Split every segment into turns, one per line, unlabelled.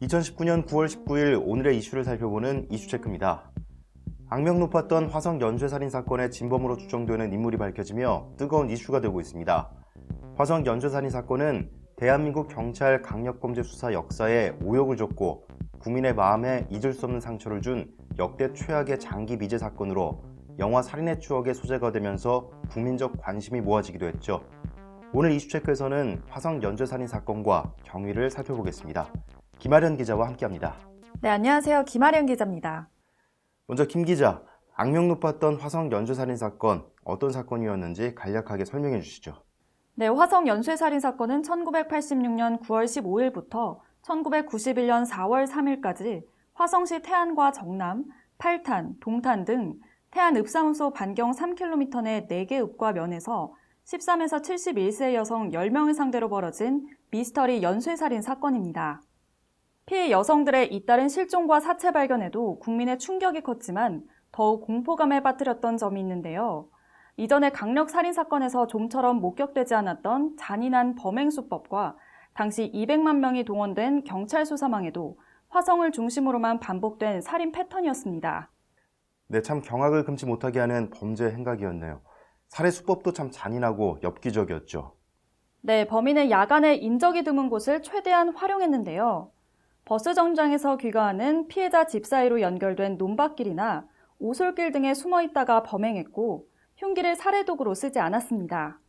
2019년 9월 19일 오늘의 이슈를 살펴보는 이슈체크입니다. 악명 높았던 화성 연쇄살인 사건의 진범으로 추정되는 인물이 밝혀지며 뜨거운 이슈가 되고 있습니다. 화성 연쇄살인 사건은 대한민국 경찰 강력범죄 수사 역사에 오역을 줬고 국민의 마음에 잊을 수 없는 상처를 준 역대 최악의 장기 미제 사건으로 영화 살인의 추억의 소재가 되면서 국민적 관심이 모아지기도 했죠. 오늘 이슈체크에서는 화성 연쇄살인 사건과 경위를 살펴보겠습니다. 김아련 기자와 함께합니다.
네, 안녕하세요. 김아련 기자입니다.
먼저 김 기자, 악명 높았던 화성 연쇄살인 사건 어떤 사건이었는지 간략하게 설명해 주시죠.
네, 화성 연쇄살인 사건은 1986년 9월 15일부터 1991년 4월 3일까지 화성시 태안과 정남, 팔탄, 동탄 등 태안 읍사무소 반경 3km 내 4개 읍과 면에서 13에서 71세 여성 10명을 상대로 벌어진 미스터리 연쇄살인 사건입니다. 피해 여성들의 잇따른 실종과 사체 발견에도 국민의 충격이 컸지만 더욱 공포감에 빠뜨렸던 점이 있는데요. 이전의 강력 살인 사건에서 좀처럼 목격되지 않았던 잔인한 범행 수법과 당시 200만 명이 동원된 경찰 수사망에도 화성을 중심으로만 반복된 살인 패턴이었습니다.
네, 참 경악을 금치 못하게 하는 범죄 행각이었네요. 살해 수법도 참 잔인하고 엽기적이었죠.
네, 범인은 야간에 인적이 드문 곳을 최대한 활용했는데요. 버스 정류장에서 귀가하는 피해자 집 사이로 연결된 논밭길이나 오솔길 등에 숨어 있다가 범행했고 흉기를 살해 도구로 쓰지 않았습니다.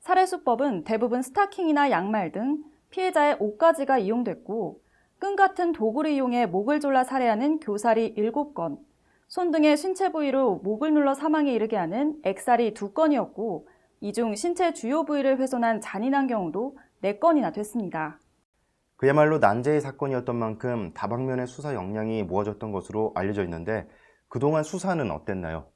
살해 수법은 대부분 스타킹이나 양말 등 피해자의 옷가지가 이용됐고 끈 같은 도구를 이용해 목을 졸라 살해하는 교살이 7건, 손 등의 신체 부위로 목을 눌러 사망에 이르게 하는 액살이 2건이었고 이 중 신체 주요 부위를 훼손한 잔인한 경우도 4건이나 됐습니다.
그야말로 난제의 사건이었던 만큼 다방면의 수사 역량이 모아졌던 것으로 알려져 있는데 그동안 수사는 어땠나요?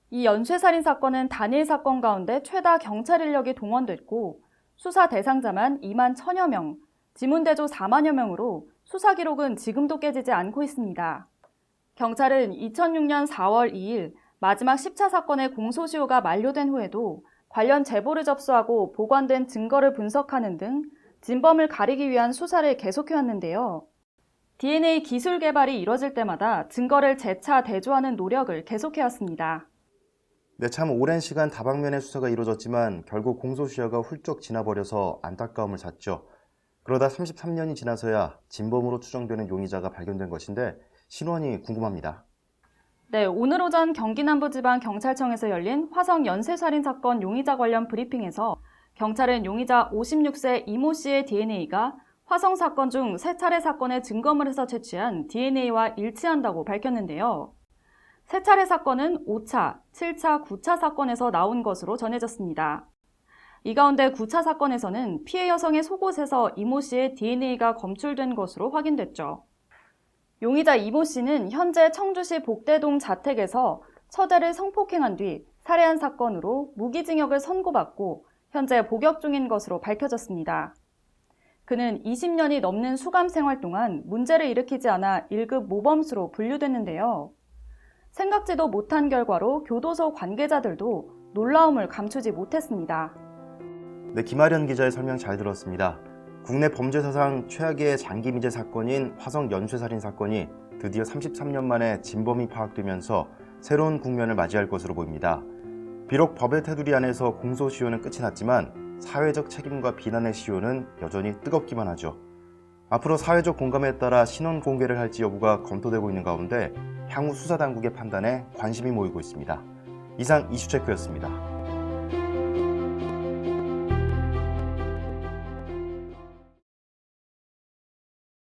이 연쇄살인 사건은 단일 사건 가운데 최다 경찰 인력이 동원됐고 수사 대상자만 2만 1천여 명, 지문대조 4만여 명으로 수사 기록은 지금도 깨지지 않고 있습니다. 경찰은 2006년 4월 2일 마지막 10차 사건의 공소시효가 만료된 후에도 관련 제보를 접수하고 보관된 증거를 분석하는 등 진범을 가리기 위한 수사를 계속해왔는데요. DNA 기술 개발이 이뤄질 때마다 증거를 재차 대조하는 노력을 계속해왔습니다.
네, 참 오랜 시간 다방면의 수사가 이루어졌지만 결국 공소시효가 훌쩍 지나버려서 안타까움을 샀죠. 그러다 33년이 지나서야 진범으로 추정되는 용의자가 발견된 것인데 신원이 궁금합니다.
네, 오늘 오전 경기남부지방경찰청에서 열린 화성 연쇄살인 사건 용의자 관련 브리핑에서 경찰은 용의자 56세 이모 씨의 DNA가 화성 사건 중 3차례 사건의 증거물에서 채취한 DNA와 일치한다고 밝혔는데요. 3차례 사건은 5차, 7차, 9차 사건에서 나온 것으로 전해졌습니다. 이 가운데 9차 사건에서는 피해 여성의 속옷에서 이모 씨의 DNA가 검출된 것으로 확인됐죠. 용의자 이모 씨는 현재 청주시 복대동 자택에서 처제를 성폭행한 뒤 살해한 사건으로 무기징역을 선고받고 현재 복역 중인 것으로 밝혀졌습니다. 그는 20년이 넘는 수감 생활 동안 문제를 일으키지 않아 1급 모범수로 분류됐는데요. 생각지도 못한 결과로 교도소 관계자들도 놀라움을 감추지 못했습니다.
네, 김아련 기자의 설명 잘 들었습니다. 국내 범죄 사상 최악의 장기 미제 사건인 화성 연쇄살인 사건이 드디어 33년 만에 진범이 파악되면서 새로운 국면을 맞이할 것으로 보입니다. 비록 법의 테두리 안에서 공소시효는 끝이 났지만 사회적 책임과 비난의 시효는 여전히 뜨겁기만 하죠. 앞으로 사회적 공감에 따라 신원 공개를 할지 여부가 검토되고 있는 가운데 향후 수사당국의 판단에 관심이 모이고 있습니다. 이상 이슈체크였습니다.